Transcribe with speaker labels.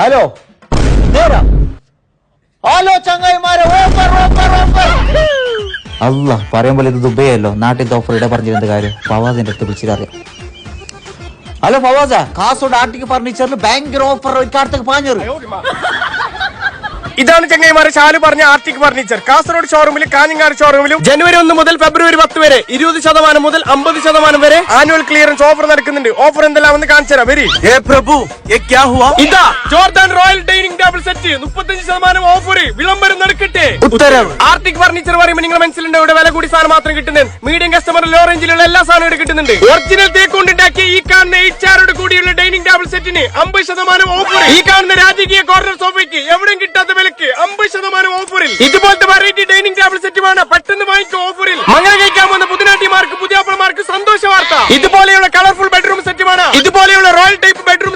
Speaker 1: Hello hello ചങ്ങായിമാരെ, offer offer offer. അല്ല പറയുമ്പോൾ ഇത് ദുബൈയല്ലോ, നാട്ടിലത്തെ ഓഫർ ഇവിടെ പറഞ്ഞിരുന്ന കാര്യം ഫവാസിന്റെ അടുത്ത് വിളിച്ചിട്ടറിയാം. ഹലോ ഫവാസ, കാസർഗോഡ് ആർട്ടിക് ഫർണിച്ചറിൽ ഭയങ്കര ഓഫർ ഇക്കാലത്തേക്ക് പാഞ്ഞു.
Speaker 2: ഇതാണ് ചങ്ങായിമാരെ ഷാലു പറഞ്ഞ ആർട്ടിക് ഫർണിച്ചർ. കാസർഗോഡ് ഷോറൂമിലും കാഞ്ഞങ്ങാട് ഷോറൂമിലും ജനുവരി 1 മുതൽ ഫെബ്രുവരി 10 വരെ 20% മുതൽ 50% വരെ ആനുവൽ ക്ലിയറൻസ് ഓഫർ നടക്കുന്നുണ്ട്. ഓഫർ എന്തെല്ലാം കാണിച്ചു തരാം. വരി ഇതാ Jordan royal dining table set 35% offer വിളംബരം നടക്കട്ടെ.
Speaker 1: ഉത്തരവ്.
Speaker 2: ആർട്ടിക് ഫർണിച്ചർ പറയുമ്പോൾ നിങ്ങളുടെ മനസ്സിലുണ്ട് ഇവിടെ വില കൂടി സാധനം മാത്രം കിട്ടുന്നത്. മീഡിയം കസ്റ്റമർ ലോ റേഞ്ചിലുള്ള എല്ലാ സാധനവും ഇവിടെ കിട്ടുന്നുണ്ട്. ഒറിജിനൽ തേക്കൊണ്ടുണ്ടാക്കിയ ഈ കാണുന്ന 8 ചെയറോട് കൂടിയുള്ള ഡൈനിങ് ടേബിൾ സെറ്റിന് 50% ഓഫർ. ഈ കാണുന്ന രാജകീയ കോർണർ സോഫയ്ക്ക് എവിടെയും കിട്ടാത്ത വിലക്ക് 50% ഓഫറിൽ. ഇതുപോലത്തെ വെറൈറ്റി ഡൈനിങ് ടേബിൾ സെറ്റ് വേണം, പെട്ടെന്ന് വാങ്ങിക്കോ ഓഫറിൽ. മംഗള കഴിക്കാൻ വന്ന പുതിനാട്ടിമാർക്ക് പുതിയാപ്പളമാർക്ക് സന്തോഷ വാർത്ത. ഇതുപോലെയുള്ള കളർഫുൾ ബെഡ്റൂം സെറ്റ് വേണം, ഇതുപോലെയുള്ള റോയൽ ടൈപ്പ് ബെഡ്റൂം